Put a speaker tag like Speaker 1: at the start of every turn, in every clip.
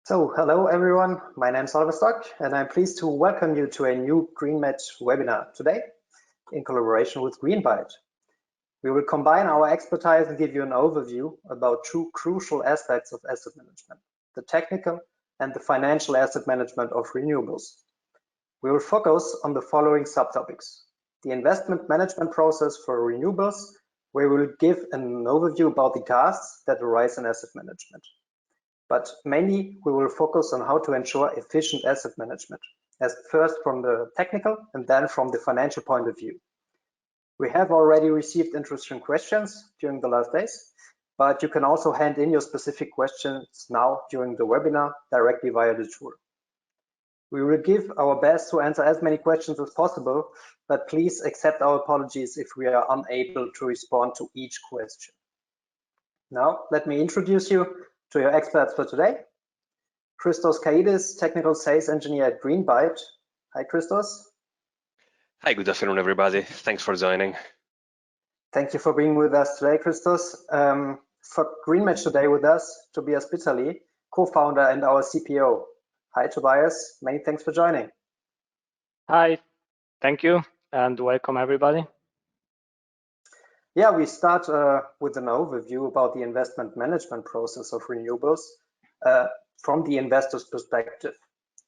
Speaker 1: So, hello everyone, my name is Oliver Stock and I'm pleased to welcome you to a new Greenmatch webinar today in collaboration with Greenbyte. We will combine our expertise and give you an overview about two crucial aspects of asset management, the technical and the financial asset management of renewables. We will focus on the following subtopics: the investment management process for renewables, where we will give an overview about the tasks that arise in asset management. But mainly we will focus on how to ensure efficient asset management, as first from the technical and then from the financial point of view. We have already received interesting questions during the last days, but you can also hand in your specific questions now during the webinar directly via the tool. We will give our best to answer as many questions as possible, but please accept our apologies if we are unable to respond to each question. Now, let me introduce you to your experts for today. Christos Kaidis, Technical Sales Engineer at Greenbyte. Hi, Christos.
Speaker 2: Hi, good afternoon, everybody. Thanks for joining.
Speaker 1: Thank you for being with us today, Christos. For Greenmatch today with us, Tobias Bitterli, co-founder and our CPO. Hi, Tobias. Many thanks for joining.
Speaker 3: Hi, thank you, and welcome, everybody.
Speaker 1: Yeah, we start with an overview about the investment management process of renewables from the investor's perspective.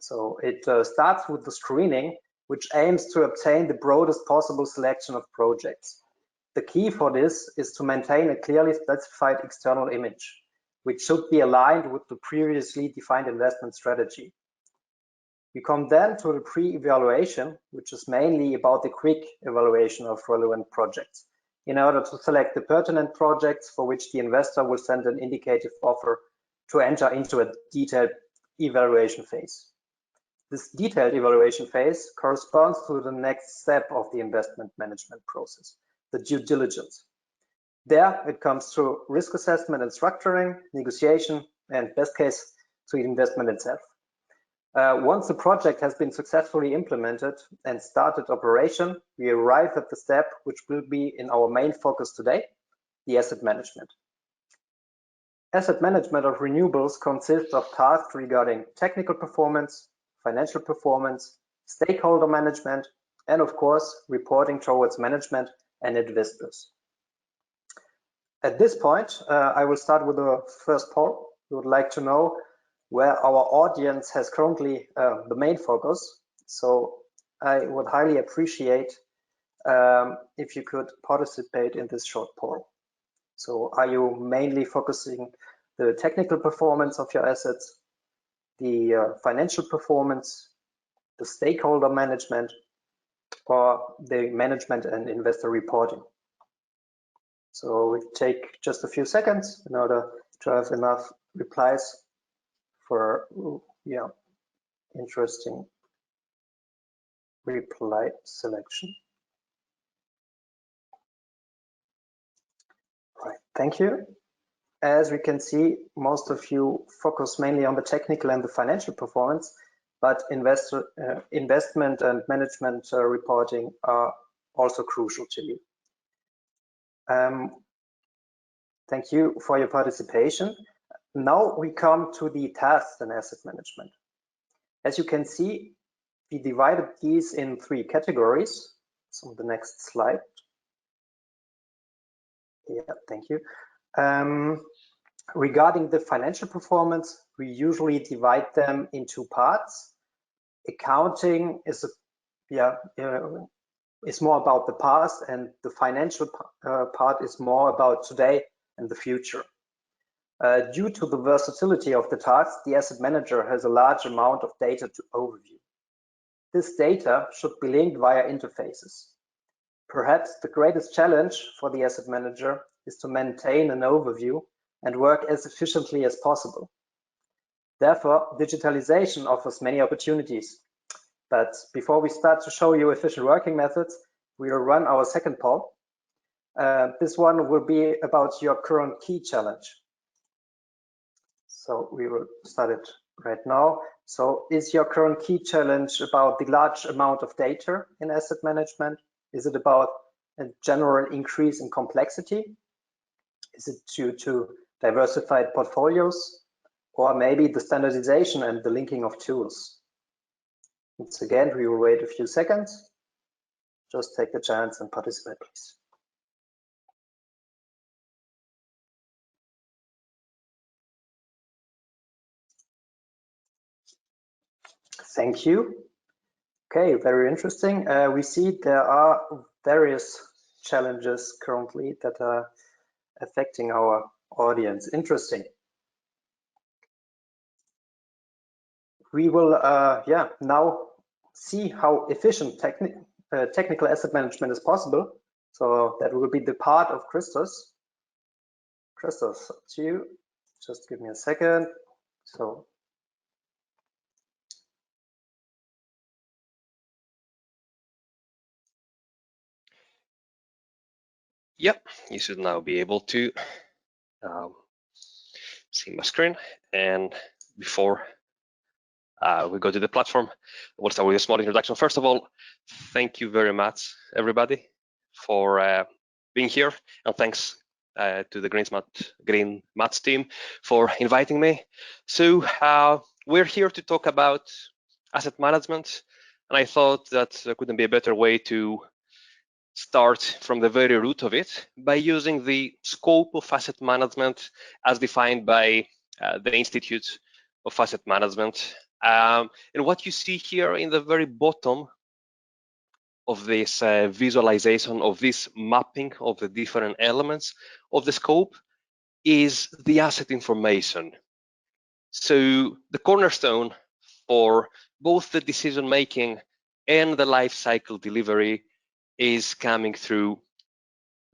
Speaker 1: So it starts with the screening, which aims to obtain the broadest possible selection of projects. The key for this is to maintain a clearly specified external image, which should be aligned with the previously defined investment strategy. We come then to the pre-evaluation, which is mainly about the quick evaluation of relevant projects, in order to select the pertinent projects for which the investor will send an indicative offer to enter into a detailed evaluation phase. This detailed evaluation phase corresponds to the next step of the investment management process, the due diligence. There it comes to risk assessment and structuring, negotiation, and best case to the investment itself. Once the project has been successfully implemented and started operation, we arrive at the step which will be in our main focus today, the asset management. Asset management of renewables consists of tasks regarding technical performance, financial performance, stakeholder management, and of course, reporting towards management and investors. At this point, I will start with the first poll. We would like to know where our audience has currently the main focus. So I would highly appreciate if you could participate in this short poll. So are you mainly focusing the technical performance of your assets, the financial performance, the stakeholder management, or the management and investor reporting? So we take just a few seconds in order to have enough replies for interesting reply selection. Right, thank you. As we can see, most of you focus mainly on the technical and the financial performance, but investment and management reporting are also crucial to you. Thank you for your participation. Now we come to the tasks in asset management. As you can see, we divided these in three categories. So the next slide. Yeah, thank you. Regarding the financial performance, we usually divide them in two parts. Accounting is more about the past, and the financial part is more about today and the future. Due to the versatility of the tasks, the asset manager has a large amount of data to overview. This data should be linked via interfaces. Perhaps the greatest challenge for the asset manager is to maintain an overview and work as efficiently as possible. Therefore, digitalization offers many opportunities. But before we start to show you efficient working methods, we will run our second poll. This one will be about your current key challenge. So we will start it right now. So is your current key challenge about the large amount of data in asset management? Is it about a general increase in complexity? Is it due to diversified portfolios? or maybe the standardization and the linking of tools. Once again, we will wait a few seconds. Just take the chance and participate, please. Thank you. Okay, very interesting. We see there are various challenges currently that are affecting our audience. Interesting. We will now see how efficient technical asset management is possible. So that will be the part of Christos. Christos, to you. Just give me a second. So
Speaker 2: Yep, you should now be able to see my screen. And before we go to the platform, we'll start with a small introduction. First of all, thank you very much, everybody, for being here. And thanks to the Greenmatch team for inviting me. So we're here to talk about asset management. And I thought that there couldn't be a better way to start from the very root of it by using the scope of asset management as defined by the Institute of Asset Management. And what you see here in the very bottom of this visualization of this mapping of the different elements of the scope is the asset information. So the cornerstone for both the decision making and the life cycle delivery is coming through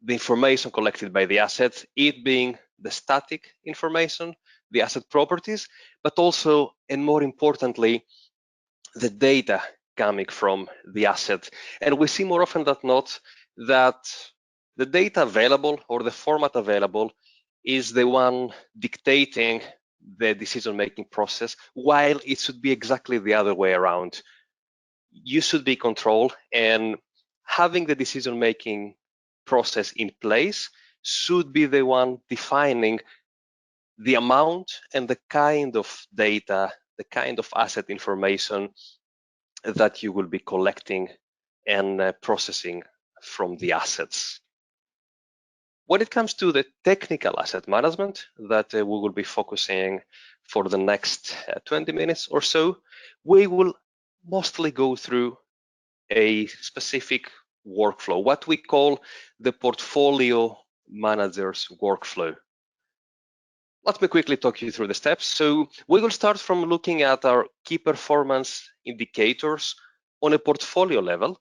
Speaker 2: the information collected by the asset, it being the static information, the asset properties, but also, and more importantly, the data coming from the asset. And we see more often than not that the data available or the format available is the one dictating the decision-making process, while it should be exactly the other way around. You should be control, and having the decision-making process in place should be the one defining the amount and the kind of data, the kind of asset information that you will be collecting and processing from the assets. When it comes to the technical asset management that we will be focusing for the next 20 minutes or so, we will mostly go through a specific workflow, what we call the portfolio manager's workflow. Let me quickly talk you through the steps. So we will start from looking at our key performance indicators on a portfolio level,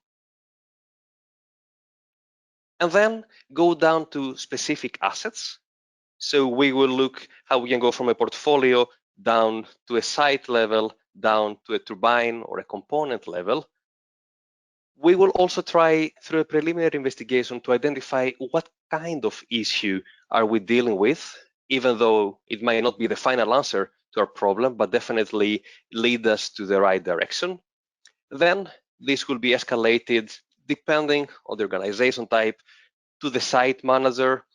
Speaker 2: and then go down to specific assets. So we will look how we can go from a portfolio down to a site level, down to a turbine or a component level. We will also try through a preliminary investigation to identify what kind of issue are we dealing with, even though it might not be the final answer to our problem, but definitely lead us to the right direction. Then this will be escalated depending on the organization type to the site manager,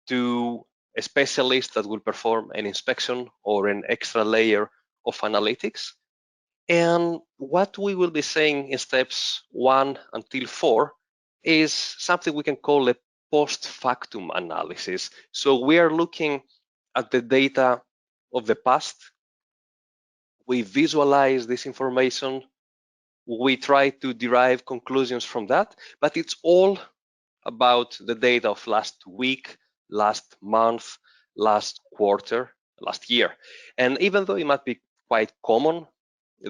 Speaker 2: to a specialist that will perform an inspection or an extra layer of analytics. And what we will be saying in steps 1 until 4 is something we can call a post-factum analysis. So we are looking at the data of the past. We visualize this information. We try to derive conclusions from that, but it's all about the data of last week, last month, last quarter, last year. And even though it might be quite common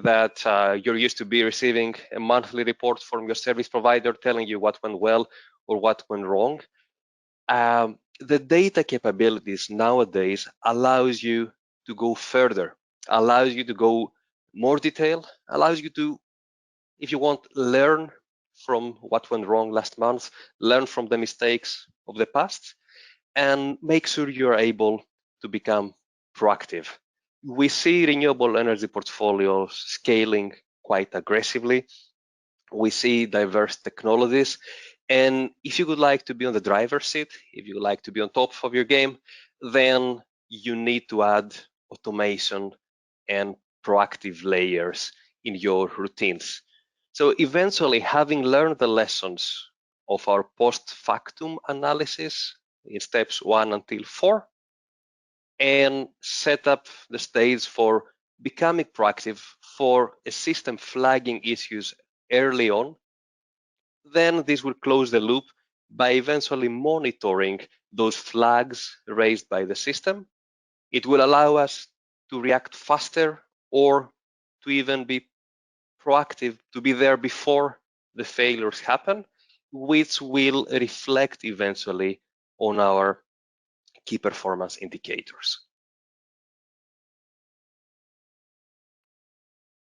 Speaker 2: that you're used to be receiving a monthly report from your service provider telling you what went well or what went wrong, the data capabilities nowadays allows you to go further, allows you to go more detailed, allows you to, if you want, learn from what went wrong last month, learn from the mistakes of the past, and make sure you're able to become proactive. We see renewable energy portfolios scaling quite aggressively. We see diverse technologies. And if you would like to be on the driver's seat, if you would like to be on top of your game, then you need to add automation, and proactive layers in your routines. So eventually, having learned the lessons of our post-factum analysis in steps 1 until 4, and set up the stage for becoming proactive for a system flagging issues early on, then this will close the loop by eventually monitoring those flags raised by the system. It will allow us to react faster or to even be proactive, to be there before the failures happen, which will reflect eventually on our key performance indicators.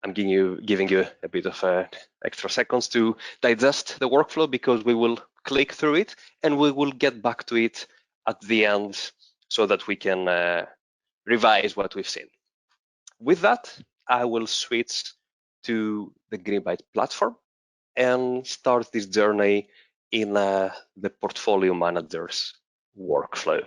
Speaker 2: I'm giving you a bit of extra seconds to digest the workflow, because we will click through it and we will get back to it at the end so that we can revise what we've seen. With that, I will switch to the Greenbyte platform and start this journey in the portfolio manager's workflow.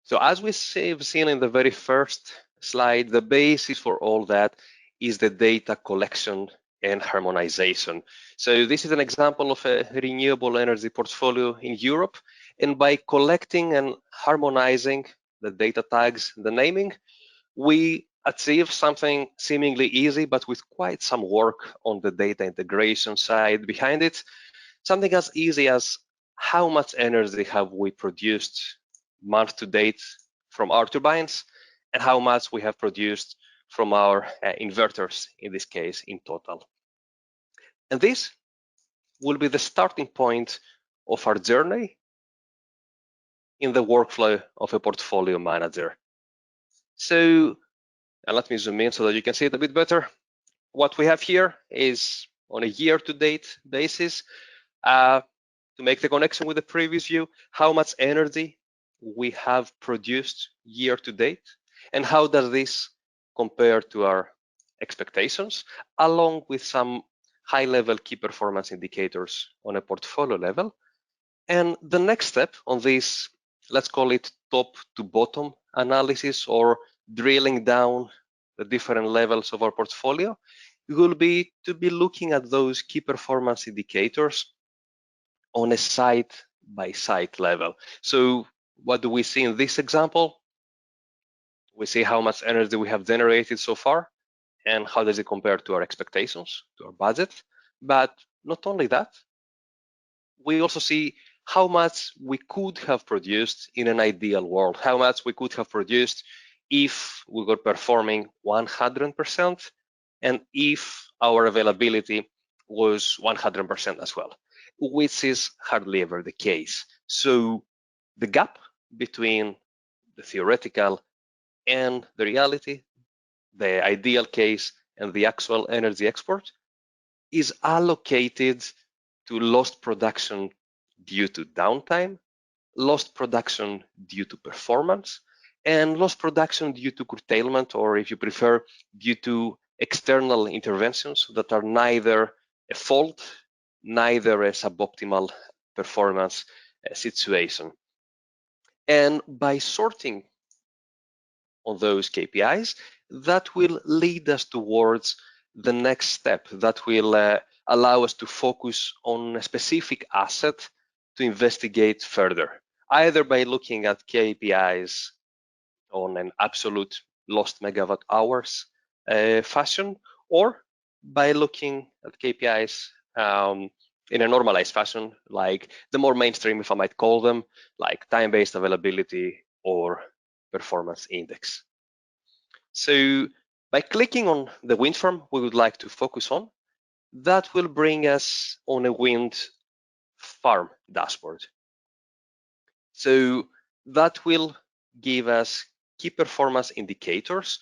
Speaker 2: So as we've seen in the very first slide, the basis for all that is the data collection and harmonization. So this is an example of a renewable energy portfolio in Europe. And by collecting and harmonizing the data tags, the naming, we achieve something seemingly easy, but with quite some work on the data integration side behind it. Something as easy as how much energy have we produced month to date from our turbines, and how much we have produced from our inverters, in this case, in total. And this will be the starting point of our journey in the workflow of a portfolio manager. So, and let me zoom in so that you can see it a bit better. What we have here is on a year-to-date basis, to make the connection with the previous view, how much energy we have produced year to date, and how does this compare to our expectations, along with some high-level key performance indicators on a portfolio level. And the next step on this, let's call it top to bottom analysis, or drilling down the different levels of our portfolio, will be to be looking at those key performance indicators on a site-by-site level. So what do we see in this example? We see how much energy we have generated so far, and how does it compare to our expectations, to our budget. But not only that, we also see how much we could have produced in an ideal world, how much we could have produced if we were performing 100%, and if our availability was 100% as well, which is hardly ever the case. So the gap between the theoretical and the reality, the ideal case and the actual energy export, is allocated to lost production due to downtime, lost production due to performance, and lost production due to curtailment, or if you prefer, due to external interventions that are neither a fault, neither a suboptimal performance situation. And by sorting on those KPIs, that will lead us towards the next step, that will allow us to focus on a specific asset to investigate further, either by looking at KPIs on an absolute lost megawatt hours fashion, or by looking at KPIs in a normalized fashion, like the more mainstream, if I might call them, like time-based availability or performance index. So by clicking on the wind farm we would like to focus on, that will bring us on a wind farm dashboard. So that will give us key performance indicators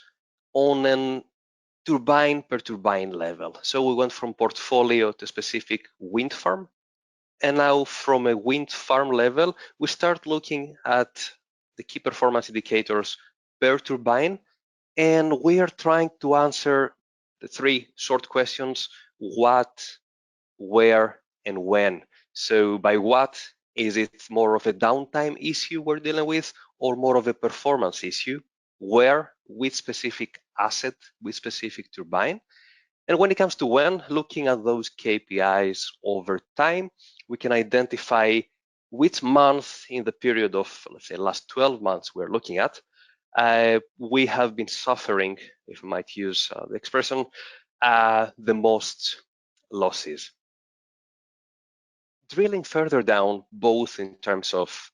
Speaker 2: on an turbine per turbine level. So we went from portfolio to specific wind farm, and now from a wind farm level, we start looking at the key performance indicators per turbine, and we are trying to answer the three short questions: what, where, and when. So by what, is it more of a downtime issue we're dealing with, or more of a performance issue, where, with specific asset, with specific turbine. And when it comes to when, looking at those KPIs over time, we can identify which month in the period of, let's say, last 12 months we're looking at, we have been suffering, if I might use the expression, the most losses. Drilling further down, both in terms of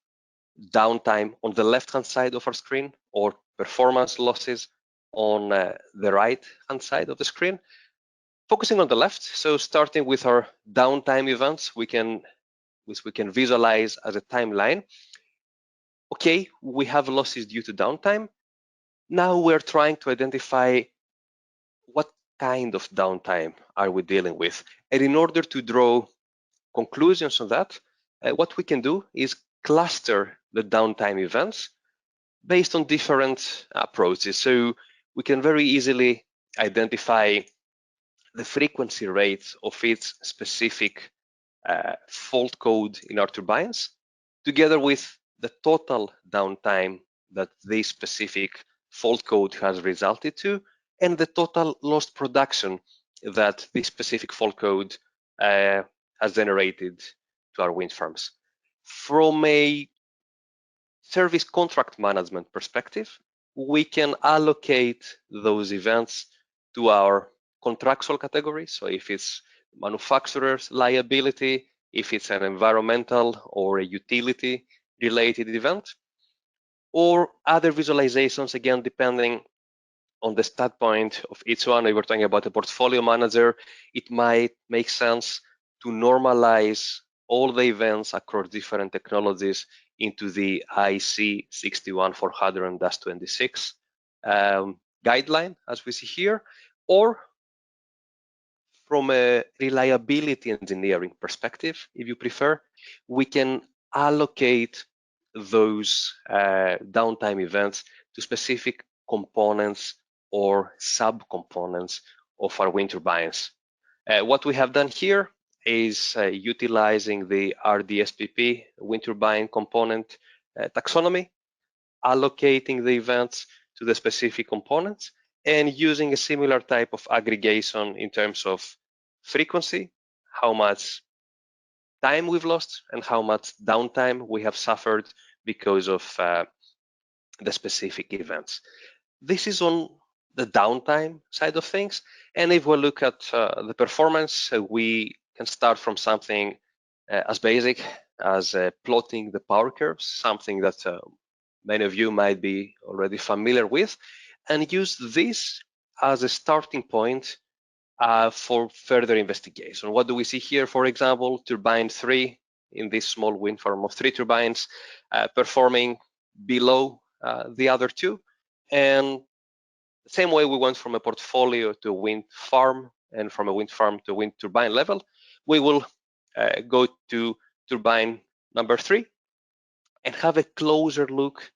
Speaker 2: downtime on the left-hand side of our screen or performance losses on the right-hand side of the screen. Focusing on the left, so starting with our downtime events, which we can visualize as a timeline. Okay, we have losses due to downtime. Now we're trying to identify what kind of downtime are we dealing with. And in order to draw conclusions on that, what we can do is cluster the downtime events based on different approaches. So we can very easily identify the frequency rate of its specific fault code in our turbines, together with the total downtime that this specific fault code has resulted to, and the total lost production that this specific fault code has generated to our wind farms. From a service contract management perspective, we can allocate those events to our contractual categories. So if it's manufacturer's liability, if it's an environmental or a utility related event, or other visualizations, again, depending on the standpoint of each one. If we're talking about a portfolio manager, it might make sense to normalize all the events across different technologies into the IC 61400-26 guideline, as we see here, or from a reliability engineering perspective, if you prefer, we can allocate those downtime events to specific components or sub-components of our wind turbines. What we have done here is utilizing the RDSPP wind turbine component taxonomy, allocating the events to the specific components, and using a similar type of aggregation in terms of frequency, how much time we've lost and how much downtime we have suffered because of the specific events. This is on the downtime side of things. And if we look at the performance, we can start from something as basic as plotting the power curves, something that many of you might be already familiar with, and use this as a starting point for further investigation. What do we see here? For example, turbine 3 in this small wind farm of 3 turbines performing below the other 2. And the same way we went from a portfolio to a wind farm and from a wind farm to a wind turbine level, we will go to turbine number 3 and have a closer look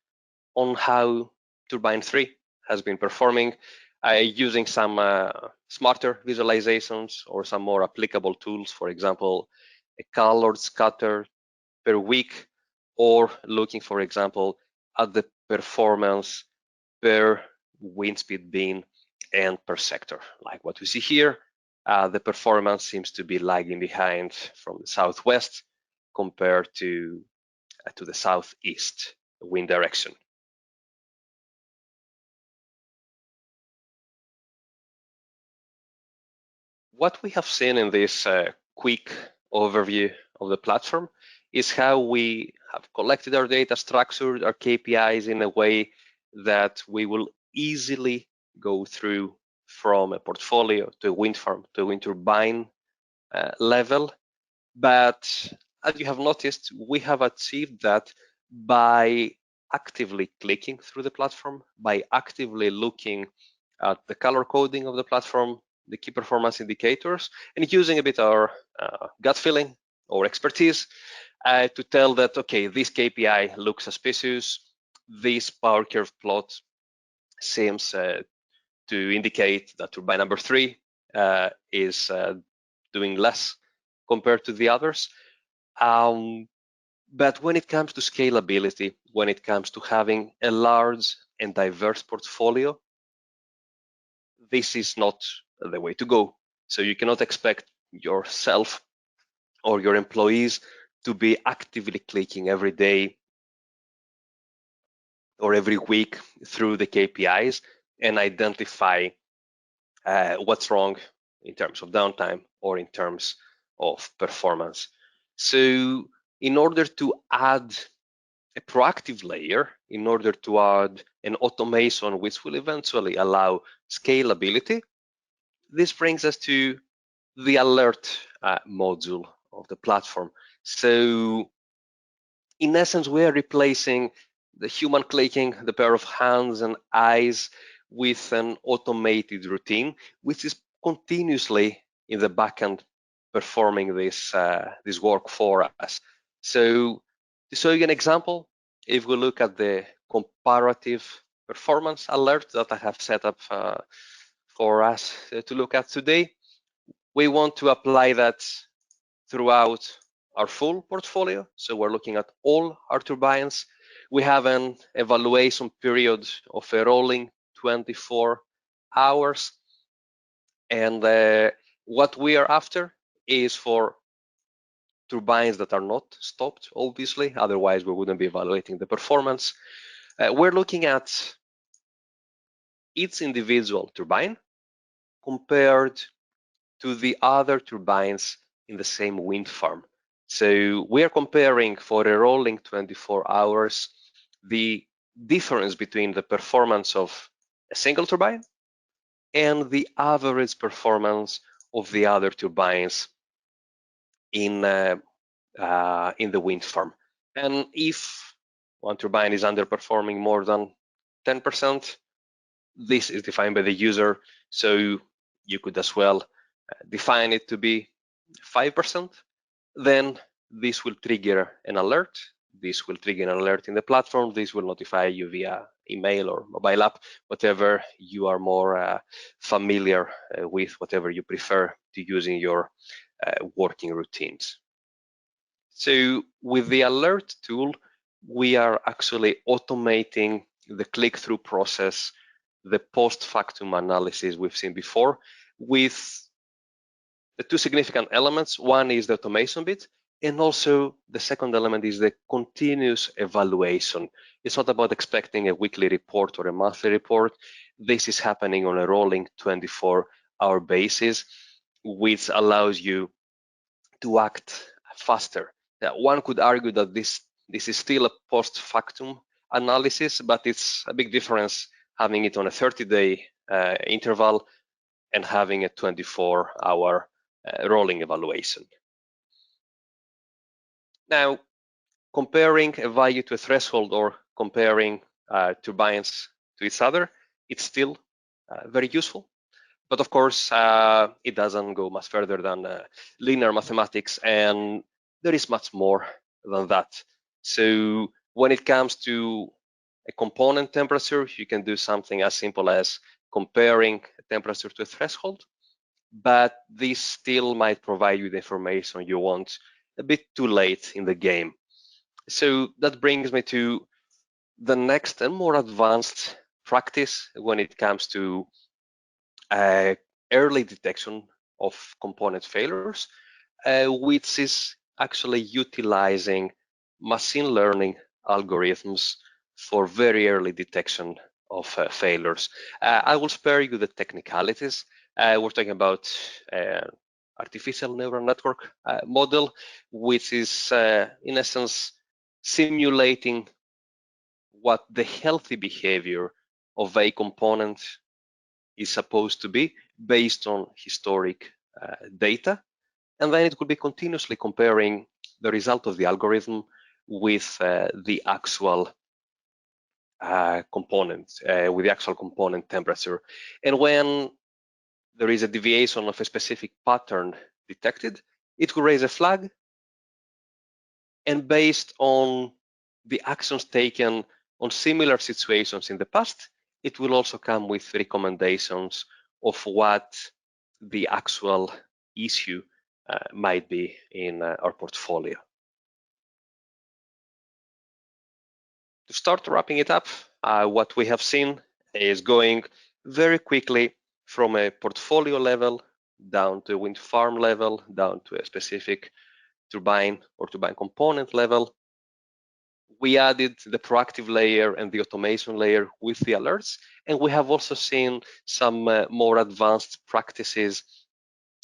Speaker 2: on how turbine 3 has been performing using some smarter visualizations or some more applicable tools, for example, a colored scatter per week, or looking, for example, at the performance per wind speed bin and per sector. Like what we see here, the performance seems to be lagging behind from the southwest compared to the southeast wind direction. What we have seen in this quick overview of the platform is how we have collected our data, structured our KPIs in a way that we will easily go through from a portfolio to a wind farm to a wind turbine level. But as you have noticed, we have achieved that by actively clicking through the platform, by actively looking at the color coding of the platform, the key performance indicators, and using a bit our gut feeling or expertise to tell that, okay, this KPI looks suspicious, this power curve plot seems to indicate that turbine number 3 is doing less compared to the others. But when it comes to scalability, when it comes to having a large and diverse portfolio, this is not the way to go. So you cannot expect yourself or your employees to be actively clicking every day or every week through the KPIs and identify what's wrong in terms of downtime or in terms of performance. So in order to add a proactive layer, in order to add an automation which will eventually allow scalability, this brings us to the alert module of the platform. So in essence, we are replacing the human clicking, the pair of hands and eyes with an automated routine, which is continuously in the backend performing this work for us. So to show you an example, if we look at the comparative performance alert that I have set up for us to look at today, we want to apply that throughout our full portfolio. So we're looking at all our turbines. We have an evaluation period of a rolling 24 hours. And what we are after is for turbines that are not stopped, obviously, otherwise we wouldn't be evaluating the performance. We're looking at each individual turbine compared to the other turbines in the same wind farm. So we are comparing for a rolling 24 hours the difference between the performance of a single turbine and the average performance of the other turbines in the wind farm. And if one turbine is underperforming more than 10%, this is defined by the user. So you could as well define it to be 5%. Then this will trigger an alert. This will trigger an alert in the platform. This will notify you via email or mobile app, whatever you are more familiar with, whatever you prefer to use in your working routines. So with the alert tool, we are actually automating the click-through process, the post-factum analysis we've seen before, with the two significant elements. One is the automation bit, and also the second element is the continuous evaluation. It's not about expecting a weekly report or a monthly report. This is happening on a rolling 24-hour basis, which allows you to act faster. One could argue that this is still a post-factum analysis, but it's a big difference having it on a 30-day interval and having a 24-hour rolling evaluation. Now, comparing a value to a threshold or comparing turbines to each other, it's still very useful. But of course, it doesn't go much further than linear mathematics, and there is much more than that. So when it comes to a component temperature, you can do something as simple as comparing a temperature to a threshold, but this still might provide you the information you want a bit too late in the game. So that brings me to the next and more advanced practice when it comes to early detection of component failures, which is actually utilizing machine learning algorithms for very early detection of failures. I will spare you the technicalities. We're talking about artificial neural network model, which is in essence simulating what the healthy behavior of a component is supposed to be based on historic data. And then it could be continuously comparing the result of the algorithm with the actual component, with the actual component temperature. And when there is a deviation of a specific pattern detected, it will raise a flag. And based on the actions taken on similar situations in the past, it will also come with recommendations of what the actual issue might be in our portfolio. to start wrapping it up, what we have seen is going very quickly from a portfolio level down to a wind farm level, down to a specific turbine or turbine component level. We added the proactive layer and the automation layer with the alerts, and we have also seen some more advanced practices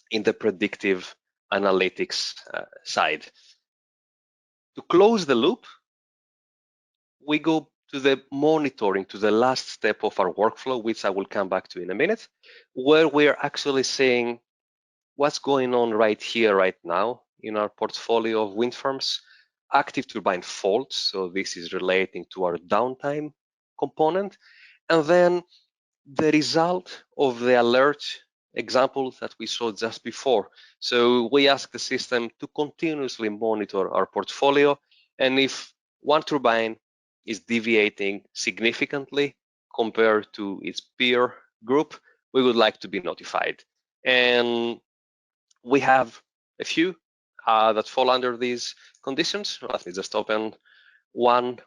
Speaker 2: in the predictive analytics side. To close the loop, we go to the monitoring, to the last step of our workflow, which I will come back to in a minute, where we're actually saying what's going on right here, right now in our portfolio of wind farms. Active turbine faults, so this is relating to our downtime component, and then the result of the alert example that we saw just before. So we ask the system to continuously monitor our portfolio, and if one turbine is deviating significantly compared to its peer group, we would like to be notified. And we have a few that fall under these conditions. Let me just open one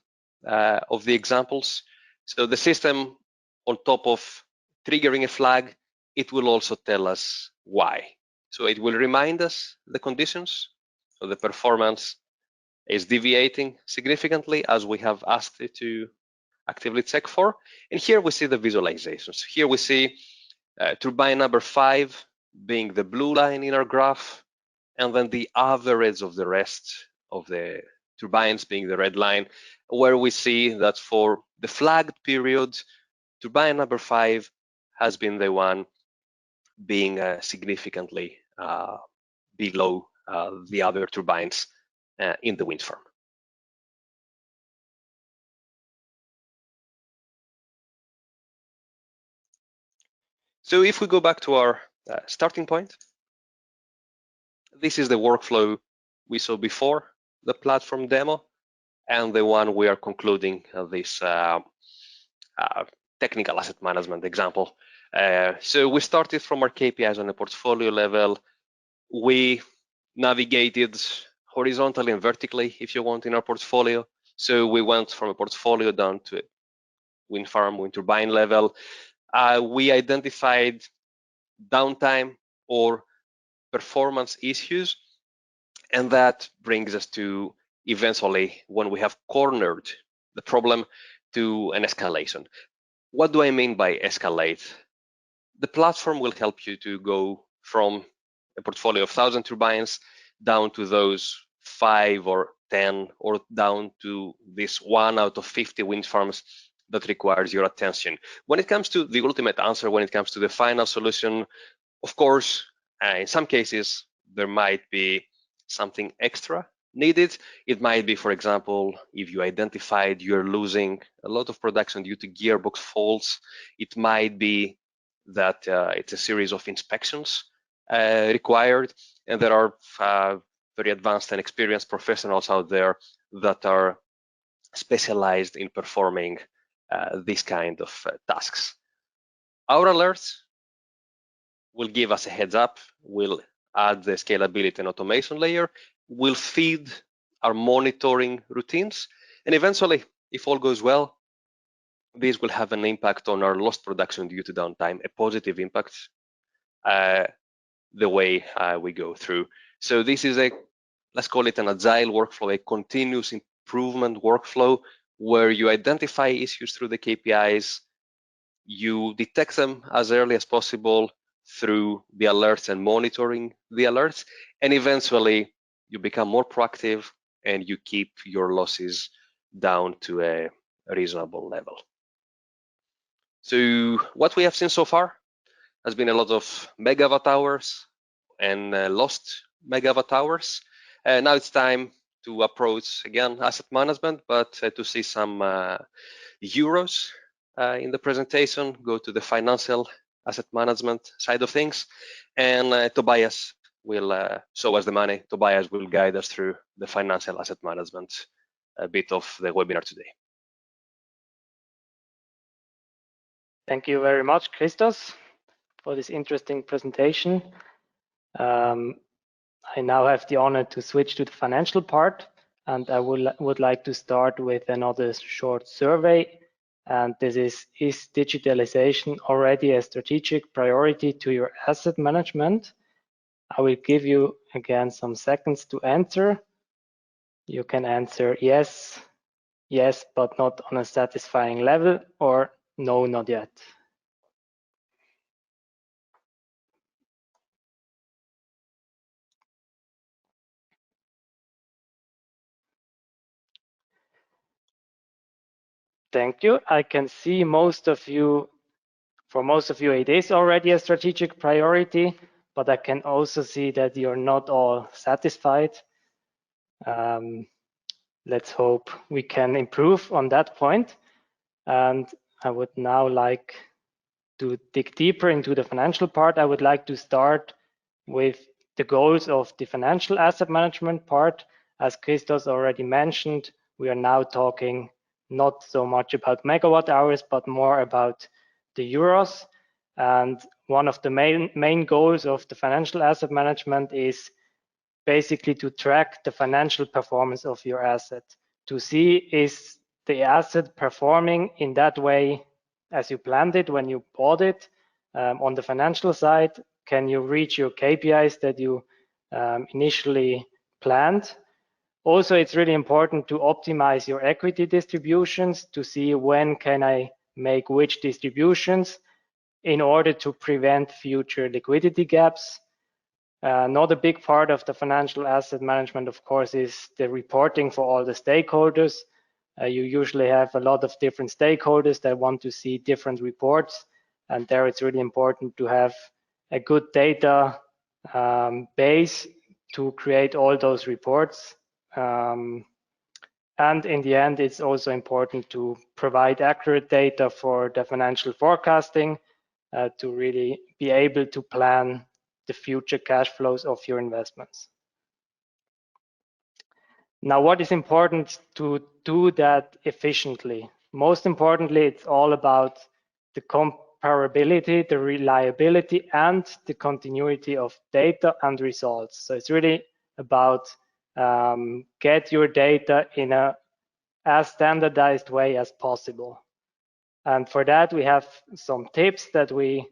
Speaker 2: of the examples. So the system, on top of triggering a flag, it will also tell us why. So it will remind us the conditions. So the performance is deviating significantly as we have asked it to actively check for. And here we see the visualizations. Here we see turbine number 5 being the blue line in our graph, and then the average of the rest of the turbines being the red line, where we see that for the flagged period, turbine number 5 has been the one being significantly below the other turbines in the wind farm. So if we go back to our starting point, this is the workflow we saw before the platform demo, and the one we are concluding this technical asset management example. So we started from our KPIs on a portfolio level. We navigated horizontally and vertically, if you want, in our portfolio. So we went from a portfolio down to a wind farm, wind turbine level. We identified downtime or performance issues, and that brings us to eventually, when we have cornered the problem, to an escalation. What do I mean by escalate? The platform will help you to go from a portfolio of 1,000 turbines down to those 5 or 10, or down to this 1 out of 50 wind farms that requires your attention. When it comes to the ultimate answer, when it comes to the final solution, of course, in some cases, there might be something extra needed. It might be, for example, if you identified you're losing a lot of production due to gearbox faults, it might be that it's a series of inspections required, and there are very advanced and experienced professionals out there that are specialized in performing these kind of tasks. Our alerts will give us a heads up, will add the scalability and automation layer, will feed our monitoring routines, and eventually, if all goes well, this will have an impact on our lost production due to downtime, a positive impact the way we go through. So this is a, let's call it an agile workflow, a continuous improvement workflow, where you identify issues through the KPIs, you detect them as early as possible through the alerts and monitoring the alerts, and eventually you become more proactive and you keep your losses down to a reasonable level. So what we have seen so far has been a lot of megawatt hours and lost megawatt hours. Now it's time to approach, again, asset management, but to see some euros in the presentation, go to the financial asset management side of things, and Tobias will show us the money. Tobias will guide us through the financial asset management bit of the webinar today.
Speaker 3: Thank you very much, Christos, for this interesting presentation. I now have the honor to switch to the financial part. and I would like to start with another short survey. And this is digitalization already a strategic priority to your asset management? I will give you again some seconds to answer. You can answer yes, yes, but not on a satisfying level, or no, not yet. Thank you. I can see most of you, for most of you, it is already a strategic priority, but I can also see that you're not all satisfied. Let's hope we can improve on that point. And I would now like to dig deeper into the financial part. I would like to start with the goals of the financial asset management part. As Christos already mentioned, we are now talking not so much about megawatt hours, but more about the euros. And one of the main goals of the financial asset management is basically to track the financial performance of your asset, to see is the asset performing in that way as you planned it when you bought it. On the financial side, can you reach your KPIs that you initially planned? Also, it's really important to optimize your equity distributions to see when can I make which distributions in order to prevent future liquidity gaps. Another big part of the financial asset management, of course, is the reporting for all the stakeholders. You usually have a lot of different stakeholders that want to see different reports, and there it's really important to have a good data base to create all those reports. And in the end, it's also important to provide accurate data for the financial forecasting to really be able to plan the future cash flows of your investments. Now, what is important to do that efficiently? Most importantly, it's all about the comparability, the reliability, and the continuity of data and results. So it's really about get your data in a as standardized way as possible. And for that, we have some tips that we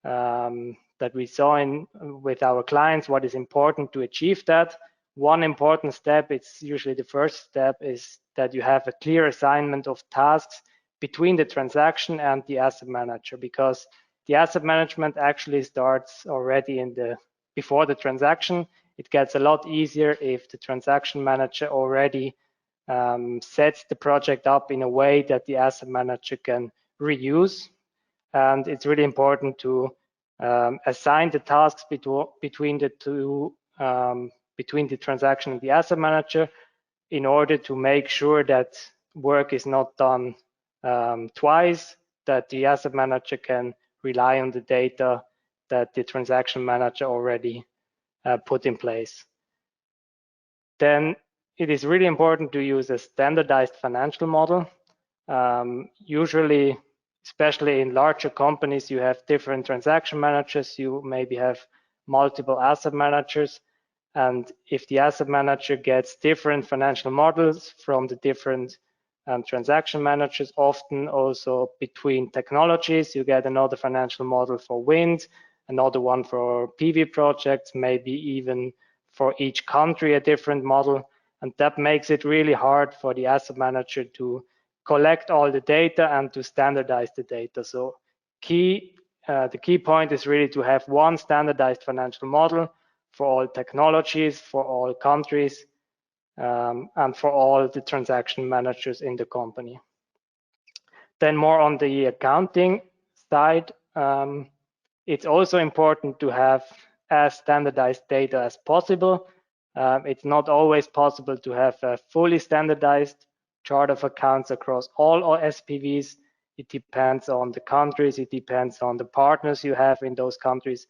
Speaker 3: saw with our clients, what is important to achieve that. One important step, it's usually the first step, is that you have a clear assignment of tasks between the transaction and the asset manager, because the asset management actually starts already before the transaction. It gets a lot easier if the transaction manager already sets the project up in a way that the asset manager can reuse. And it's really important to assign the tasks between the two, between the transaction and the asset manager, in order to make sure that work is not done twice, that the asset manager can rely on the data that the transaction manager already put in place. Then it is really important to use a standardized financial model. Usually, especially in larger companies, you have different transaction managers. You maybe have multiple asset managers. And if the asset manager gets different financial models from the different transaction managers, often also between technologies, you get another financial model for wind, another one for PV projects, maybe even for each country a different model. And that makes it really hard for the asset manager to collect all the data and to standardize the data. So the key point is really to have one standardized financial model for all technologies, for all countries, and for all the transaction managers in the company. Then more on the accounting side, it's also important to have as standardized data as possible. It's not always possible to have a fully standardized chart of accounts across all SPVs. It depends on the countries, it depends on the partners you have in those countries.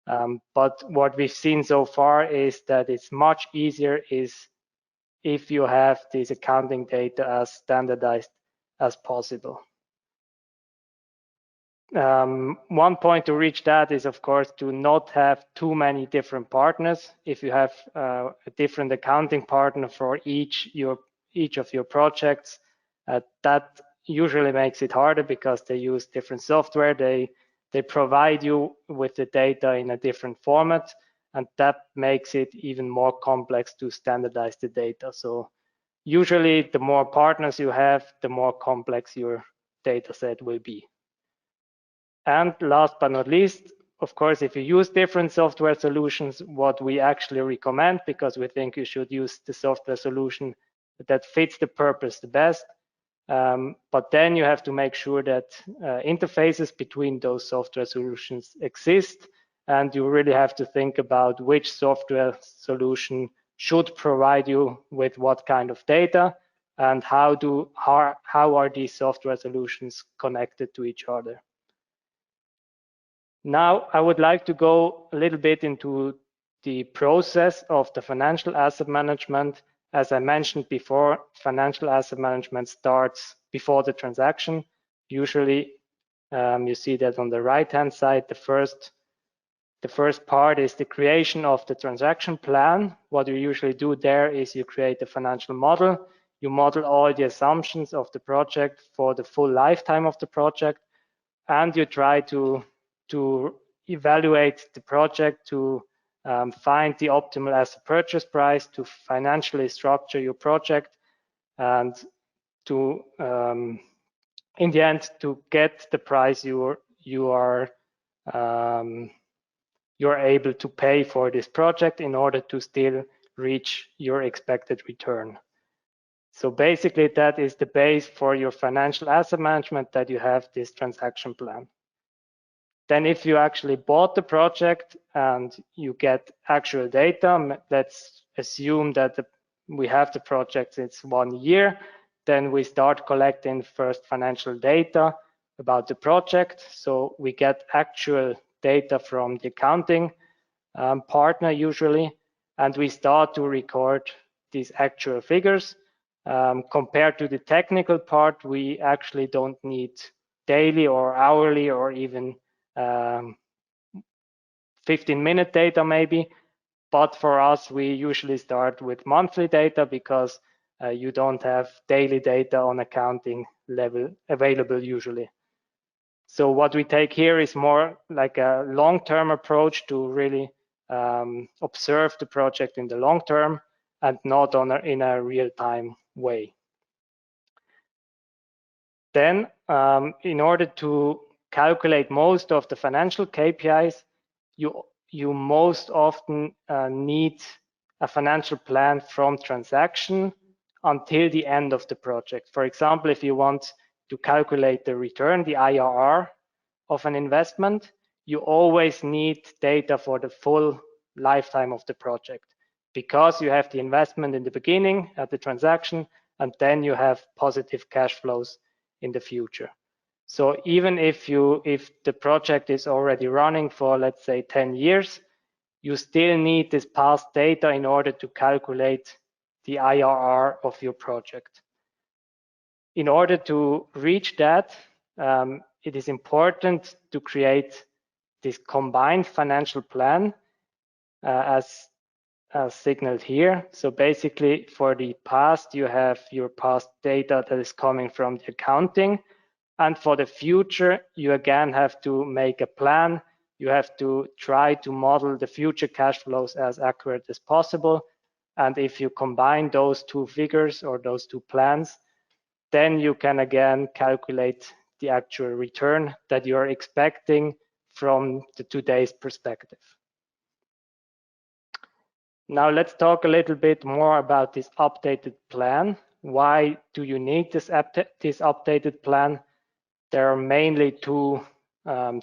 Speaker 3: But what we've seen so far is that it's much easier if you have this accounting data as standardized as possible. One point to reach that is, of course, to not have too many different partners. If you have a different accounting partner for each of your projects, that usually makes it harder because they use different software. They provide you with the data in a different format, and that makes it even more complex to standardize the data. So usually, the more partners you have, the more complex your data set will be. And last but not least, of course, if you use different software solutions, what we actually recommend, because we think you should use the software solution that fits the purpose the best. But then you have to make sure that interfaces between those software solutions exist. And you really have to think about which software solution should provide you with what kind of data, and how are these software solutions connected to each other. Now, I would like to go a little bit into the process of the financial asset management. As I mentioned before, financial asset management starts before the transaction. Usually, you see that on the right-hand side, the first part is the creation of the transaction plan. What you usually do there is you create a financial model. You model all the assumptions of the project for the full lifetime of the project, and you try to evaluate the project, to find the optimal asset purchase price, to financially structure your project, and to in the end to get the price you're able to pay for this project in order to still reach your expected return. So basically, that is the base for your financial asset management, that you have this transaction plan. Then if you actually bought the project and you get actual data, let's assume that we have the project, it's 1 year, then we start collecting first financial data about the project. So we get actual data from the accounting partner usually, and we start to record these actual figures. Compared to the technical part, we actually don't need daily or hourly or even 15-minute data maybe, but for us we usually start with monthly data, because you don't have daily data on accounting level available usually. So what we take here is more like a long-term approach to really observe the project in the long term, and not in a real-time way. Then in order to calculate most of the financial KPIs, you most often need a financial plan from transaction until the end of the project. For example, if you want to calculate the return, the IRR of an investment, you always need data for the full lifetime of the project, because you have the investment in the beginning at the transaction, and then you have positive cash flows in the future. So even if the project is already running for, let's say, 10 years, you still need this past data in order to calculate the IRR of your project. In order to reach that, it is important to create this combined financial plan as signaled here. So basically, for the past, you have your past data that is coming from the accounting. And for the future, you again have to make a plan. You have to try to model the future cash flows as accurate as possible. And if you combine those two figures or those two plans, then you can again calculate the actual return that you're expecting from today's perspective. Now let's talk a little bit more about this updated plan. Why do you need this updated plan? There are mainly two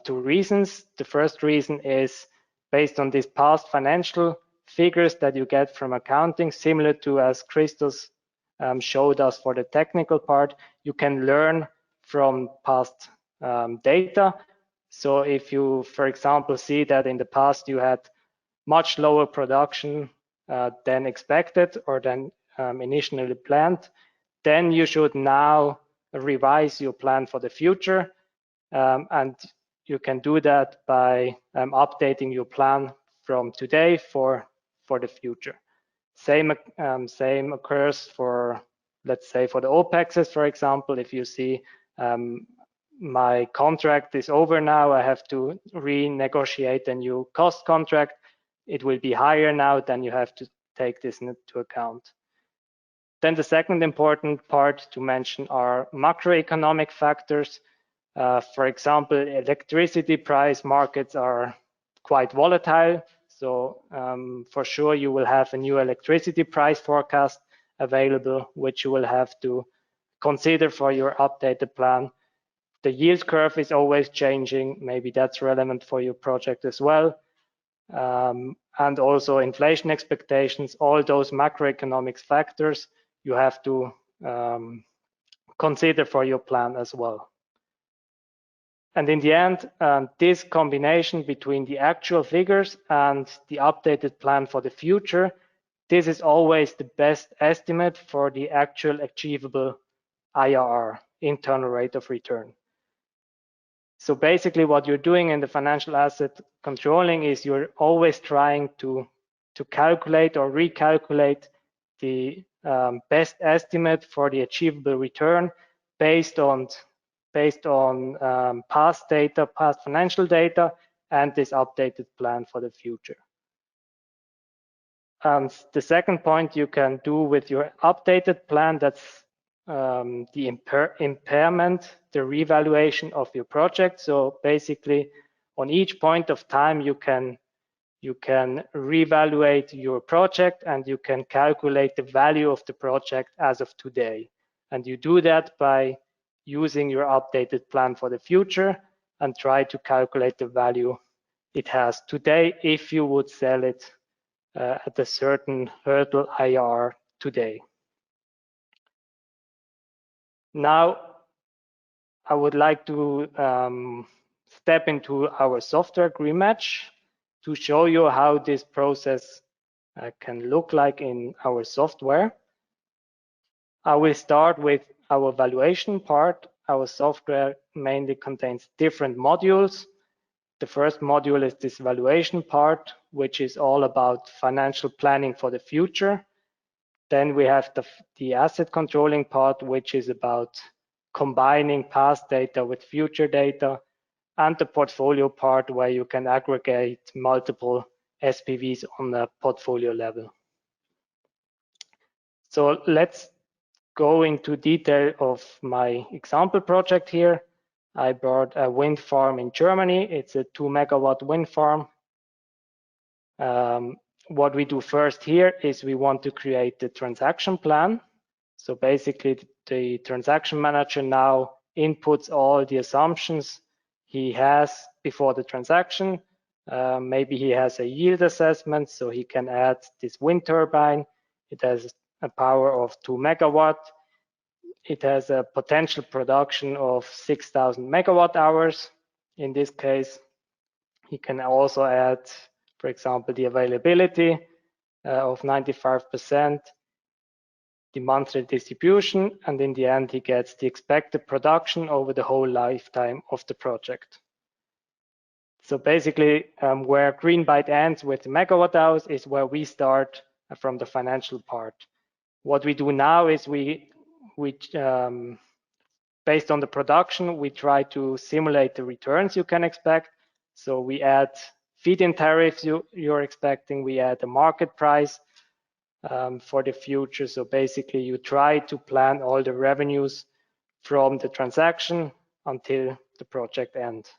Speaker 3: reasons. The first reason is based on these past financial figures that you get from accounting, similar to as Christos showed us for the technical part. You can learn from past data. So if you, for example, see that in the past you had much lower production than expected or than initially planned, then you should now revise your plan for the future, and you can do that by updating your plan from today for the future. Same occurs for, let's say, for the OPEXs, for example. If you see my contract is over now, I have to renegotiate a new cost contract. It will be higher now, then you have to take this into account. Then the second important part to mention are macroeconomic factors. For example, electricity price markets are quite volatile. So for sure, you will have a new electricity price forecast available, which you will have to consider for your updated plan. The yield curve is always changing. Maybe that's relevant for your project as well. And also inflation expectations, all those macroeconomic factors you have to consider for your plan as well. And in the end, this combination between the actual figures and the updated plan for the future, this is always the best estimate for the actual achievable IRR, internal rate of return. So basically what you're doing in the financial asset controlling is you're always trying to calculate or recalculate the best estimate for the achievable return based on past data, past financial data, and this updated plan for the future. And the second point you can do with your updated plan, that's the impairment, the revaluation of your project. So basically, on each point of time, you can reevaluate your project and you can calculate the value of the project as of today. And you do that by using your updated plan for the future and try to calculate the value it has today if you would sell it at a certain hurdle IRR today. Now, I would like to step into our software Greenmatch to show you how this process can look like in our software. I will start with our valuation part. Our software mainly contains different modules. The first module is this valuation part, which is all about financial planning for the future. Then we have the asset controlling part, which is about combining past data with future data, and the portfolio part where you can aggregate multiple SPVs on the portfolio level. So let's go into detail of my example project here. I brought a wind farm in Germany. It's a 2 megawatt wind farm. What we do first here is we want to create the transaction plan. So basically the transaction manager now inputs all the assumptions he has before the transaction. Maybe he has a yield assessment, so he can add this wind turbine. It has a power of 2 megawatt. It has a potential production of 6,000 megawatt hours. In this case, he can also add, for example, the availability of 95%, the monthly distribution, and in the end, he gets the expected production over the whole lifetime of the project. So basically, where Greenbyte ends with the megawatt hours is where we start from the financial part. What we do now is we based on the production, we try to simulate the returns you can expect. So we add feed-in tariffs you're expecting, we add the market price for the future. So basically you try to plan all the revenues from the transaction until the project ends.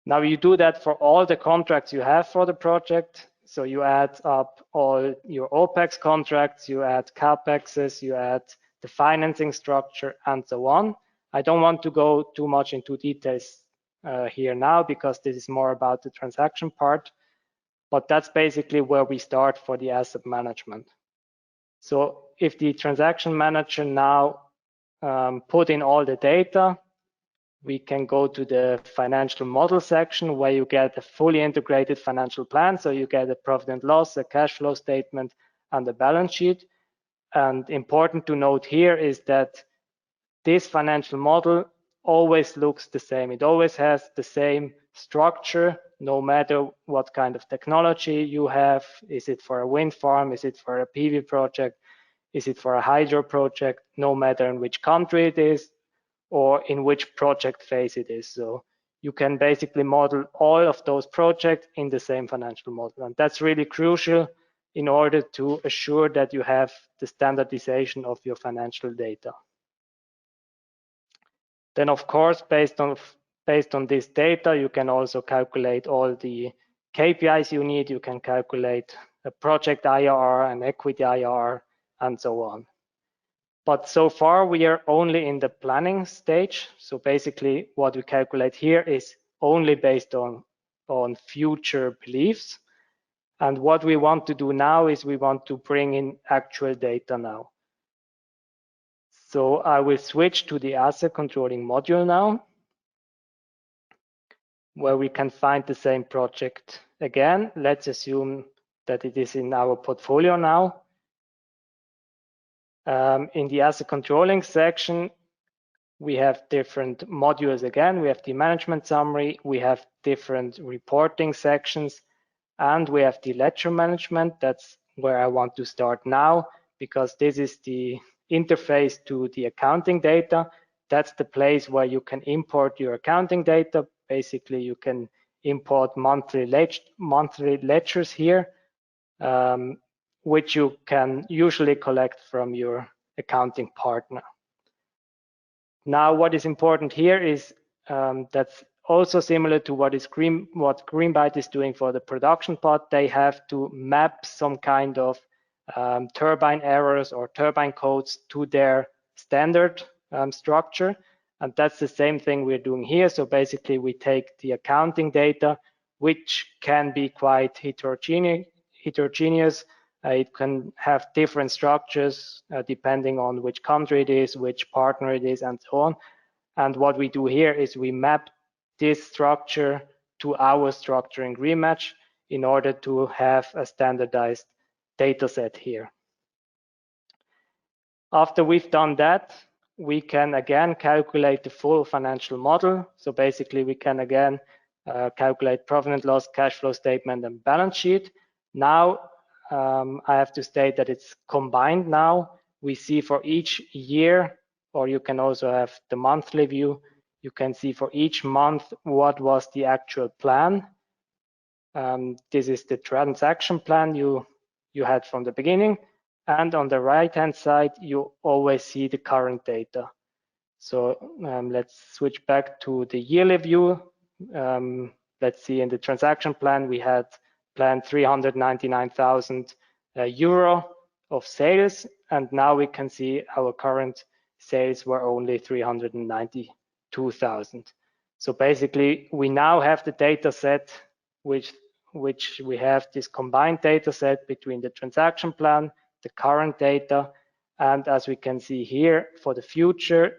Speaker 3: Now you do that for all the contracts you have for the project. So you add up all your OPEX contracts, you add CAPEXs, you add the financing structure, and so on. I don't want to go too much into details here now because this is more about the transaction part, but that's basically where we start for the asset management. So if the transaction manager now put in all the data, we can go to the financial model section where you get a fully integrated financial plan. So you get a profit and loss, a cash flow statement, and a balance sheet. And important to note here is that this financial model always looks the same. It always has the same structure, no matter what kind of technology you have. Is it for a wind farm? Is it for a PV project? Is it for a hydro project? No matter in which country it is or in which project phase it is. So you can basically model all of those projects in the same financial model. And that's really crucial in order to assure that you have the standardization of your financial data. Then, of course, based on this data, you can also calculate all the KPIs you need. You can calculate a project IRR, an equity IRR, and so on. But so far, we are only in the planning stage. So basically, what we calculate here is only based on future beliefs. And what we want to do now is we want to bring in actual data now. So I will switch to the asset controlling module now, where we can find the same project again. Let's assume that it is in our portfolio now. In the asset controlling section, we have different modules again. We have the management summary, we have different reporting sections, and we have the ledger management. That's where I want to start now, because this is the interface to the accounting data. That's the place where you can import your accounting data. Basically, you can import monthly ledgers here, which you can usually collect from your accounting partner. Now, what is important here is that's also similar to what Greenbyte is doing for the production part. They have to map some kind of turbine errors or turbine codes to their standard structure. And that's the same thing we're doing here. So basically, we take the accounting data, which can be quite heterogeneous. It can have different structures depending on which country it is, which partner it is, and so on. And what we do here is we map this structure to our structure in greenmatch in order to have a standardized data set here. After we've done that, we can again calculate the full financial model. So basically, we can again calculate profit and loss, cash flow statement, and balance sheet. Now, I have to state that it's combined now. We see for each year, or you can also have the monthly view, you can see for each month what was the actual plan. This is the transaction plan you had from the beginning. And on the right-hand side, you always see the current data. So let's switch back to the yearly view. Let's see, in the transaction plan, we had planned 399,000 euro of sales. And now we can see our current sales were only 392,000. So basically, we now have the data set, which we have this combined data set between the transaction plan, the current data, and as we can see here, for the future,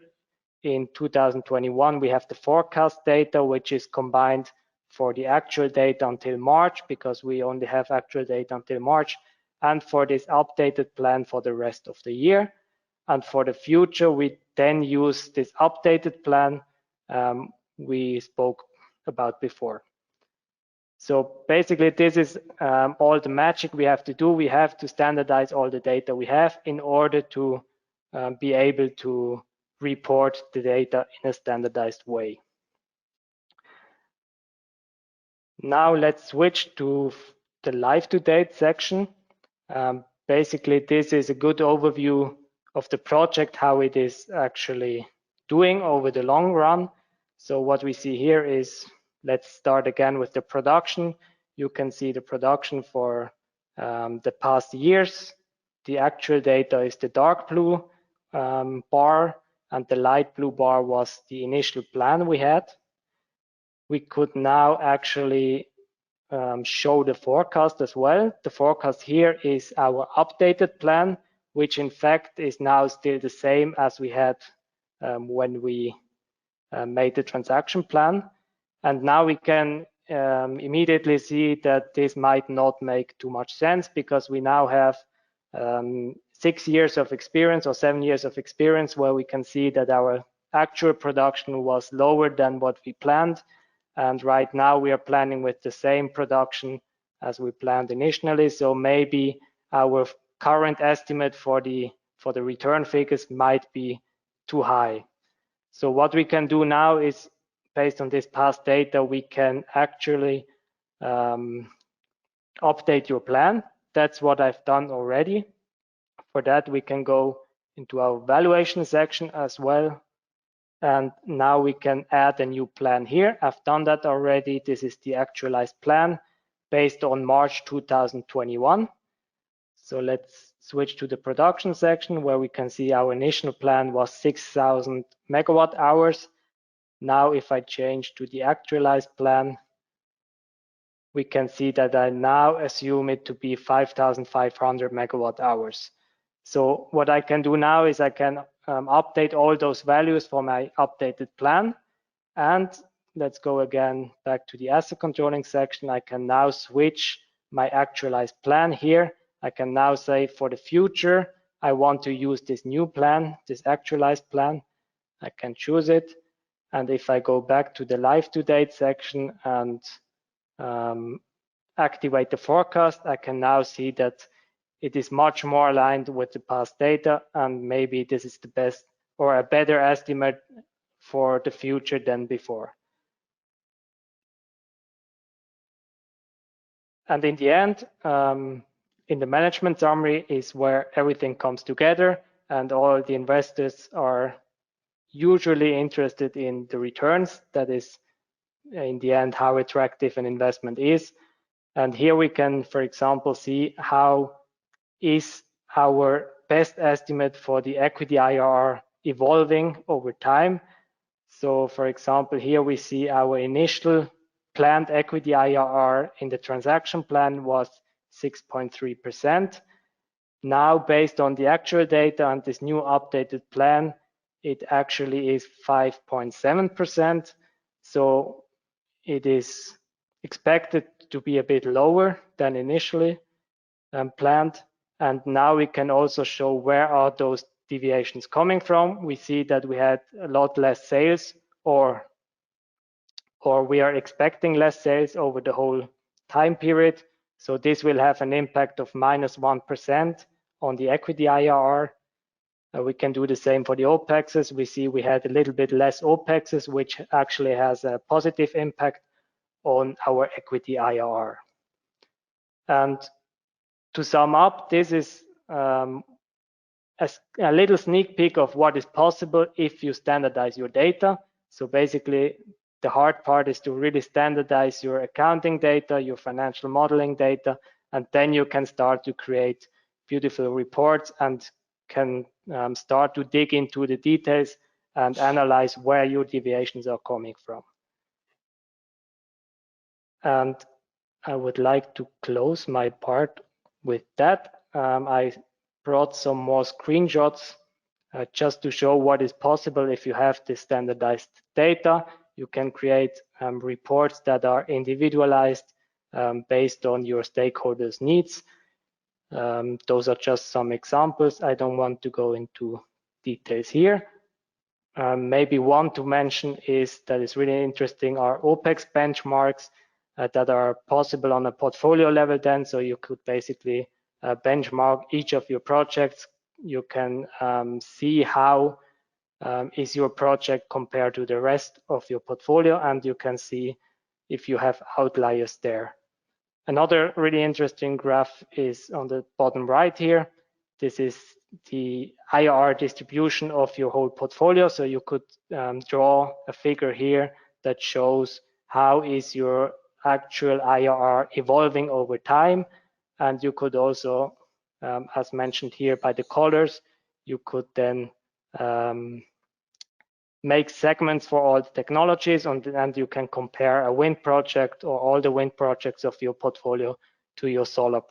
Speaker 3: in 2021, we have the forecast data, which is combined for the actual data until March, because we only have actual data until March, and for this updated plan for the rest of the year. And for the future, we then use this updated plan we spoke about before. So basically, this is all the magic we have to do. We have to standardize all the data we have in order to be able to report the data in a standardized way. Now let's switch to the live-to-date section. Basically, this is a good overview of the project, how it is actually doing over the long run. So what we see here is, let's start again with the production. You can see the production for the past years. The actual data is the dark blue bar, and the light blue bar was the initial plan we had. We could now actually show the forecast as well. The forecast here is our updated plan, which in fact is now still the same as we had when we made the transaction plan. And now we can immediately see that this might not make too much sense, because we now have 6 years of experience or 7 years of experience where we can see that our actual production was lower than what we planned. And right now we are planning with the same production as we planned initially. So maybe our current estimate for the return figures might be too high. So what we can do now is, based on this past data, we can actually update your plan. That's what I've done already. For that, we can go into our valuation section as well. And now we can add a new plan here. I've done that already. This is the actualized plan based on March 2021. So let's switch to the production section where we can see our initial plan was 6,000 megawatt hours. Now, if I change to the actualized plan, we can see that I now assume it to be 5,500 megawatt hours. So what I can do now is I can update all those values for my updated plan. And let's go again back to the asset controlling section. I can now switch my actualized plan here. I can now say for the future, I want to use this new plan, this actualized plan. I can choose it. And if I go back to the live to date section and activate the forecast, I can now see that it is much more aligned with the past data, and maybe this is the best or a better estimate for the future than before. And in the end, in the management summary is where everything comes together, and all the investors are usually interested in the returns. That is, in the end, how attractive an investment is. And here we can, for example, see how is our best estimate for the equity IRR evolving over time. So for example, here we see our initial planned equity IRR in the transaction plan was 6.3%. Now, based on the actual data and this new updated plan, it actually is 5.7%. So it is expected to be a bit lower than initially planned. And now we can also show where are those deviations coming from. We see that we had a lot less sales, or we are expecting less sales over the whole time period. So this will have an impact of -1% on the equity IRR. We can do the same for the OPEXs. We see we had a little bit less OPEXs, which actually has a positive impact on our equity IRR. And to sum up, this is a little sneak peek of what is possible if you standardize your data. So basically, the hard part is to really standardize your accounting data, your financial modeling data, and then you can start to create beautiful reports and can start to dig into the details and analyze where your deviations are coming from. And I would like to close my part with that. I brought some more screenshots just to show what is possible if you have this standardized data. You can create reports that are individualized based on your stakeholders' needs. Those are just some examples. I don't want to go into details here. Maybe one to mention is that is really interesting are OPEX benchmarks that are possible on a portfolio level then. So you could basically benchmark each of your projects. You can see how is your project compared to the rest of your portfolio, and you can see if you have outliers there. Another really interesting graph is on the bottom right here. This is the IRR distribution of your whole portfolio. So you could draw a figure here that shows how is your actual IRR evolving over time. And you could also, as mentioned here by the colors, you could then make segments for all the technologies, and you can compare a wind project or all the wind projects of your portfolio to your solar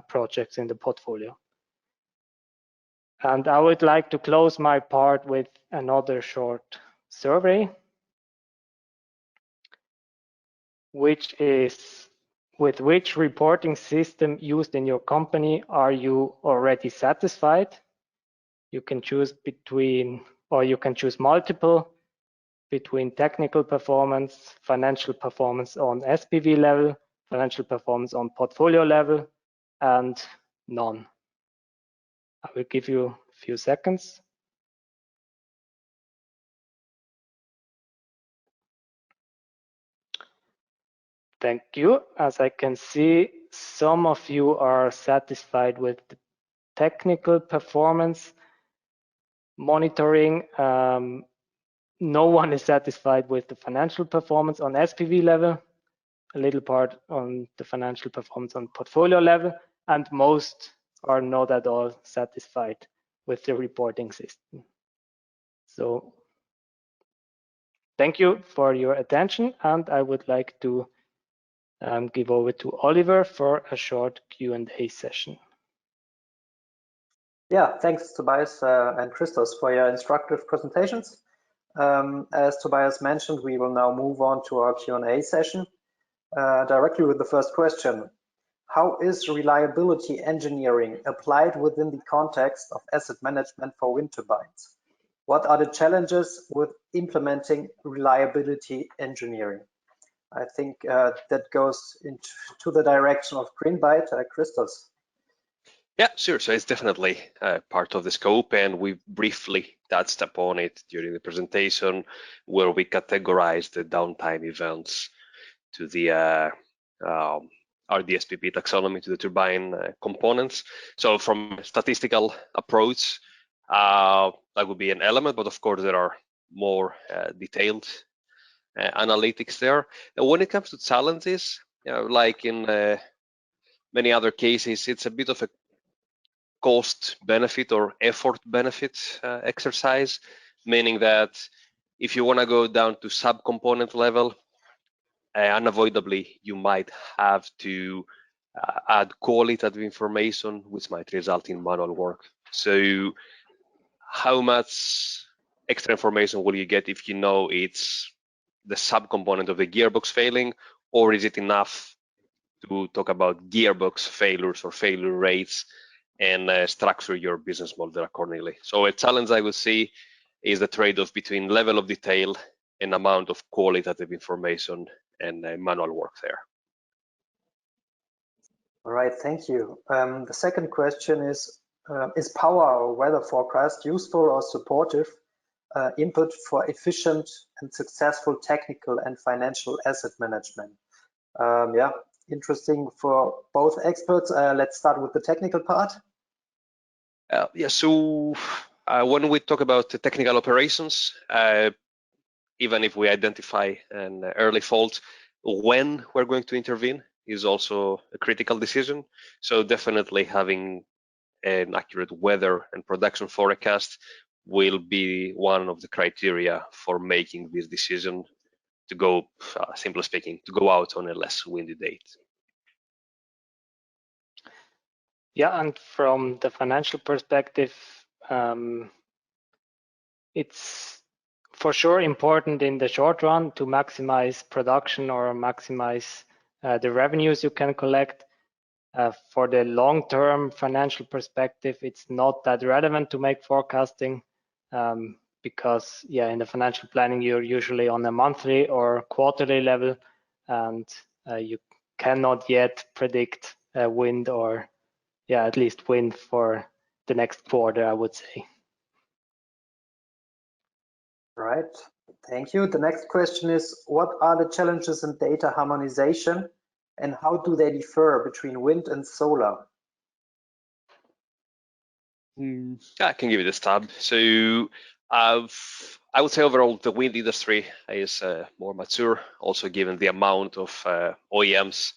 Speaker 3: projects in the portfolio. And I would like to close my part with another short survey, which is, with which reporting system used in your company are you already satisfied? You can choose between or you can choose multiple between technical performance, financial performance on SPV level, financial performance on portfolio level, and none. I will give you a few seconds. Thank you. As I can see, some of you are satisfied with the technical performance monitoring. No one is satisfied with the financial performance on SPV level, a little part on the financial performance on portfolio level, and most are not at all satisfied with the reporting system. So thank you for your attention, and I would like to give over to Oliver for a short Q&A session.
Speaker 1: Yeah, thanks Tobias and Christos for your instructive presentations. As Tobias mentioned, we will now move on to our Q&A session directly with the first question. How is reliability engineering applied within the context of asset management for wind turbines? What are the challenges with implementing reliability engineering? I think that goes into the direction of Greenbyte. Christos.
Speaker 2: Yeah, sure. So it's definitely part of the scope, and we briefly touched upon it during the presentation, where we categorized the downtime events to the RDSPP taxonomy, to the turbine components. So from a statistical approach, that would be an element, but of course there are more detailed analytics there. And when it comes to challenges, like in many other cases, it's a bit of a cost benefit or effort benefit exercise, meaning that if you want to go down to subcomponent level, unavoidably you might have to add qualitative information, which might result in manual work. So how much extra information will you get if you know it's the subcomponent of the gearbox failing, or is it enough to talk about gearbox failures or failure rates and structure your business model accordingly? So a challenge I would see is the trade-off between level of detail and amount of qualitative information and manual work there.
Speaker 1: All right, thank you. The second question is power or weather forecast useful or supportive input for efficient and successful technical and financial asset management? Yeah, interesting for both experts. Let's start with the technical part.
Speaker 2: Yeah, so when we talk about the technical operations, even if we identify an early fault, when we're going to intervene is also a critical decision. So definitely having an accurate weather and production forecast will be one of the criteria for making this decision to go, simply speaking, to go out on a less windy date.
Speaker 3: Yeah, and from the financial perspective, it's for sure important in the short run to maximize production or maximize the revenues you can collect. For the long-term financial perspective, it's not that relevant to make forecasting because, yeah, in the financial planning, you're usually on a monthly or quarterly level, and you cannot yet predict wind or, yeah, at least wind for the next quarter, I would say.
Speaker 1: Right, thank you. The next question is, what are the challenges in data harmonization and how do they differ between wind and solar?
Speaker 2: I can give it a stab. So I would say overall the wind industry is more mature, also given the amount of OEMs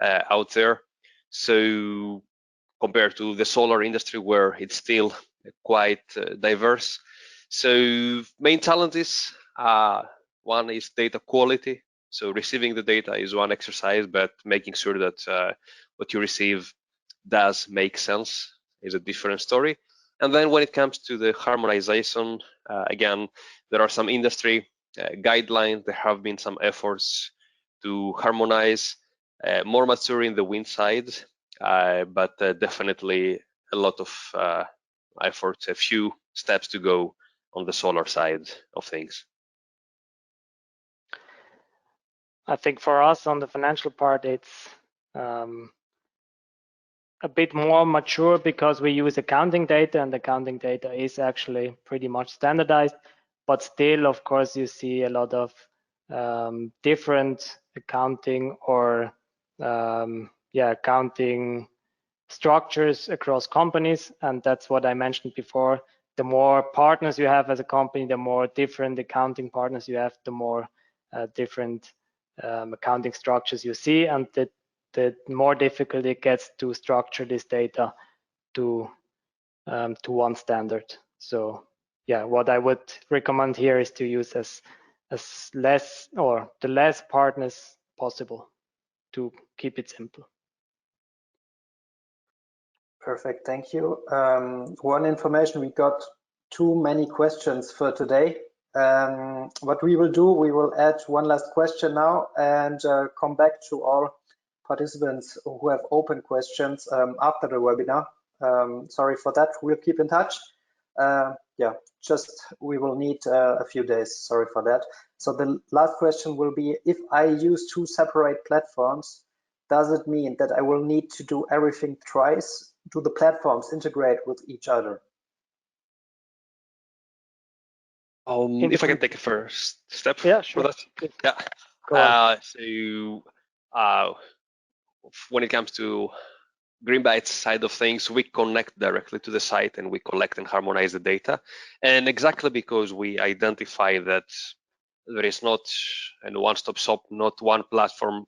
Speaker 2: out there. So compared to the solar industry, where it's still quite diverse. So main challenges, one is data quality. So receiving the data is one exercise, but making sure that what you receive does make sense is a different story. And then when it comes to the harmonization, again, there are some industry guidelines. There have been some efforts to harmonize, more mature in the wind side, but definitely a lot of effort, a few steps to go on the solar side of things?
Speaker 3: I think for us on the financial part, it's a bit more mature because we use accounting data, and accounting data is actually pretty much standardized. But still, of course, you see a lot of different accounting or accounting structures across companies, and that's what I mentioned before. The more partners you have as a company, the more different accounting partners you have, the more different accounting structures you see, and the more difficult it gets to structure this data to one standard. So yeah, what I would recommend here is to use as less or the less partners possible to keep it simple.
Speaker 1: Perfect, thank you. One information, we got too many questions for today. What we will do, we will add one last question now and come back to all participants who have open questions after the webinar. Sorry for that, we'll keep in touch. Yeah, just we will need a few days, sorry for that. So the last question will be, if I use two separate platforms, does it mean that I will need to do everything twice? Do the platforms integrate with each other?
Speaker 2: If I can take a first step.
Speaker 3: Yeah, sure.
Speaker 2: Yeah. So when it comes to Greenbyte's side of things, we connect directly to the site and we collect and harmonize the data. And exactly because we identify that there is not a one-stop shop, not one platform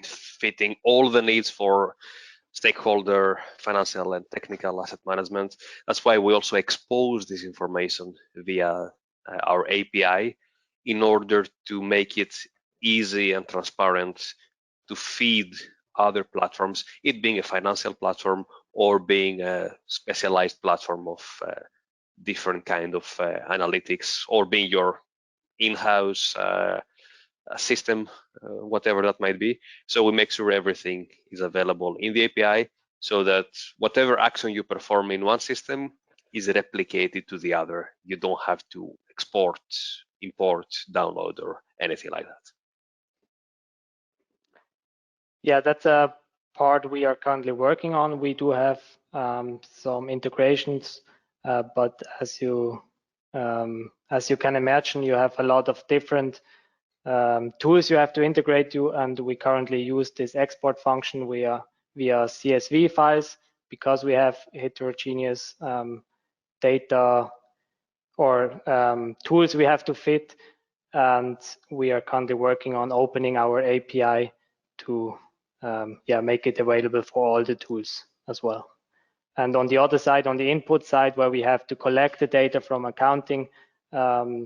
Speaker 2: fitting all the needs for stakeholder, financial and technical asset management. That's why we also expose this information via our API in order to make it easy and transparent to feed other platforms, it being a financial platform or being a specialized platform of different kind of analytics, or being your in-house system, whatever that might be. So we make sure everything is available in the API so that whatever action you perform in one system is replicated to the other. You don't have to export, import, download, or anything like that.
Speaker 3: Yeah, that's a part we are currently working on. We do have some integrations, but as you can imagine, you have a lot of different tools you have to integrate to, and we currently use this export function via CSV files because we have heterogeneous data or tools we have to fit, and we are currently working on opening our API to make it available for all the tools as well. And on the other side, on the input side, where we have to collect the data from accounting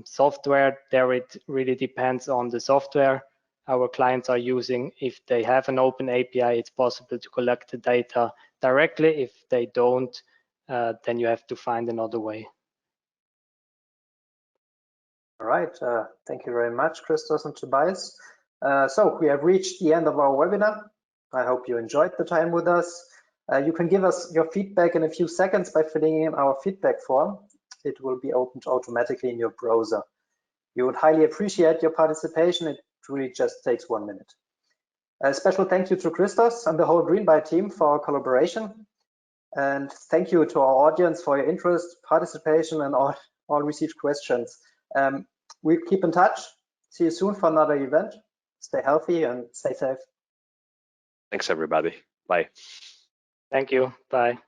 Speaker 3: software, there it really depends on the software our clients are using. If they have an open API, it's possible to collect the data directly. If they don't, then you have to find another way.
Speaker 1: All right, thank you very much, Christos and Tobias. So we have reached the end of our webinar. I hope you enjoyed the time with us. You can give us your feedback in a few seconds by filling in our feedback form. It will be opened automatically in your browser. We would highly appreciate your participation. It really just takes 1 minute. A special thank you to Christos and the whole Greenbyte team for our collaboration. And thank you to our audience for your interest, participation, and all received questions. We'll keep in touch. See you soon for another event. Stay healthy and stay safe.
Speaker 2: Thanks, everybody. Bye.
Speaker 3: Thank you. Bye.